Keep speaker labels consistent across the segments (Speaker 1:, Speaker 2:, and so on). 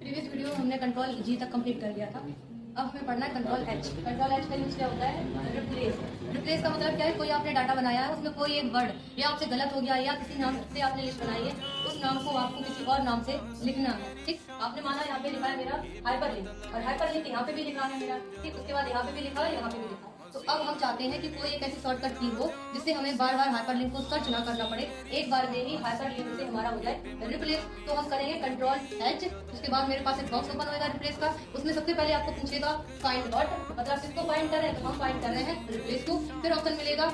Speaker 1: Previous video में हमने control जी तक कंप्लीट कर लिया था। अब हमें पढ़ना है कंट्रोल एच। कंट्रोल एच का यूज क्या होता है? रिप्लेस। रिप्लेस का मतलब क्या है? कोई आपने डाटा बनाया है, उसमें कोई एक वर्ड या आपसे गलत हो गया या किसी नाम से आपने लिस्ट बनाई है, उस नाम को आपको किसी और नाम से लिखना है। ठीक, आपने माना यहाँ पे लिखा है मेरा हाइपरलिंक, और हाइपरलिंक यहाँ पे भी लिखा है मेरा। ठीक, उसके बाद यहाँ पे भी लिखा है, यहाँ पे भी लिखा है। तो अब हम चाहते हैं कि कोई एक ऐसी शॉर्टकट की हो जिससे हमें बार बार हाइपरलिंक को सर्च ना करना पड़े, एक बार में ही हाइपरलिंक से हमारा हो जाए रिप्लेस। तो हम करेंगे कंट्रोल एच। उसके बाद मेरे पास एक बॉक्स ओपन होगा रिप्लेस का। उसमें सबसे पहले आपको पूछेगा फाइंड व्हाट, मतलब किसको फाइंड कर रहे हैं? तो हम फाइंड कर रहे हैं रिप्लेस को। फिर ऑप्शन मिलेगा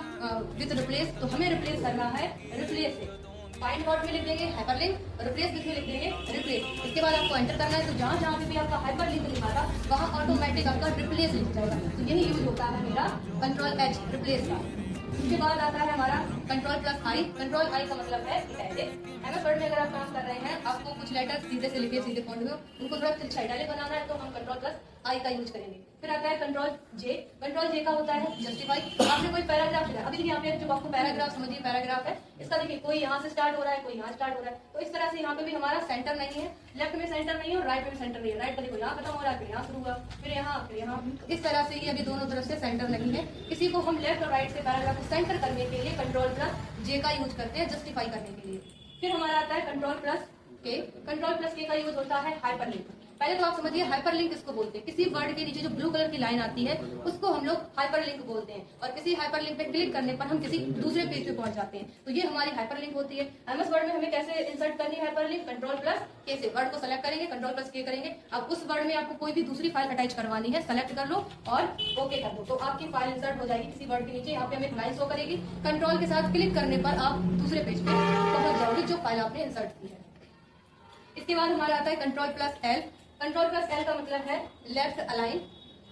Speaker 1: विद रिप्लेस, तो हमें रिप्लेस करना है रिप्लेस से। फाइंड व्हाट में लिख देंगे हाइपरलिंक, रिप्लेस में लिख देंगे रिप्लेस। इसके बाद आपको एंटर करना है, तो जहां जहां पे भी आपका हाइपरलिंक लिखा था वहां ऑटोमेटिक आपका रिप्लेस लिख जाएगा। तो यही यूज होता है मेरा कंट्रोल एच रिप्लेस का। उसके बाद आता है हमारा control plus I. Control I का मतलब है एमएस वर्ड में अगर आप काम कर रहे हैं, आपको कुछ लेटर सीधे से लिखे सीधे फॉन्ट में, उनको थोड़ा इटैलिक बनाना है, तो हम कंट्रोल प्लस आई का यूज करेंगे। फिर आता है कंट्रोल जे। कंट्रोल जे का होता है जस्टिफाई। आपने कोई पैराग्राफ लिखा, अभी देखिए यहाँ पे जो आपको पैराग्राफ समझिए पैराग्राफ है, इसका देखिए कोई यहाँ से स्टार्ट हो रहा है, कोई यहाँ स्टार्ट हो रहा है। तो इस तरह से यहाँ पे भी हमारा सेंटर नहीं है, लेफ्ट में सेंटर नहीं है और राइट में सेंटर नहीं है। राइट का देखो यहाँ खत्म हो रहा है, फिर यहाँ शुरू हुआ, फिर यहाँ, फिर यहाँ। इस तरह से ये अभी दोनों तरफ से सेंटर नहीं है। इसी को हम लेफ्ट और राइट से पैराग्राफ को सेंटर करने के लिए कंट्रोल प्लस जे का यूज करते हैं जस्टिफाई करने के लिए। फिर हमारा आता है कंट्रोल प्लस के। कंट्रोल प्लस के का यूज होता है हाइपरलिंक। पहले तो आप समझिए हाइपरलिंक किसको बोलते हैं। किसी वर्ड के नीचे जो ब्लू कलर की लाइन आती है उसको हम लोग हाइपरलिंक बोलते हैं, और किसी हाइपरलिंक पे क्लिक करने पर हम किसी दूसरे पेज पे पहुंच जाते हैं। तो ये हमारी हाइपरलिंक होती है। एमएस वर्ड में हमें कैसे इंसर्ट करनी है हाइपरलिंक? कंट्रोल प्लस के से वर्ड को सेलेक्ट करेंगे, कंट्रोल प्लस के करेंगे। अब उस वर्ड में आपको कोई भी दूसरी फाइल अटैच करवानी है, सेलेक्ट कर लो और ओके कर दो, तो आपकी फाइल इंसर्ट हो जाएगी किसी वर्ड के नीचे। यहाँ पे हमें लाइन शो करेगी, कंट्रोल के साथ क्लिक करने पर आप दूसरे पेज पे पहुंच जाओगे जो फाइल आपने इंसर्ट की है। इसके बाद हमारा आता है control plus L. Control plus L का मतलब है लेफ्ट अलाइन।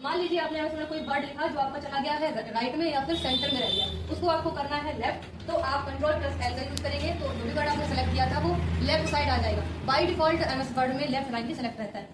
Speaker 1: मान लीजिए आपने यहाँ कोई वर्ड लिखा जो आपका चला गया है राइट में या फिर सेंटर में रह गया, उसको आपको करना है लेफ्ट, तो आप कंट्रोल प्लस एल का यूज करेंगे, तो जो भी वर्ड आपने सेलेक्ट किया था वो लेफ्ट साइड आ जाएगा। बाय डिफॉल्ट एमएस वर्ड में लेफ्ट राइट ही सेलेक्ट रहता है।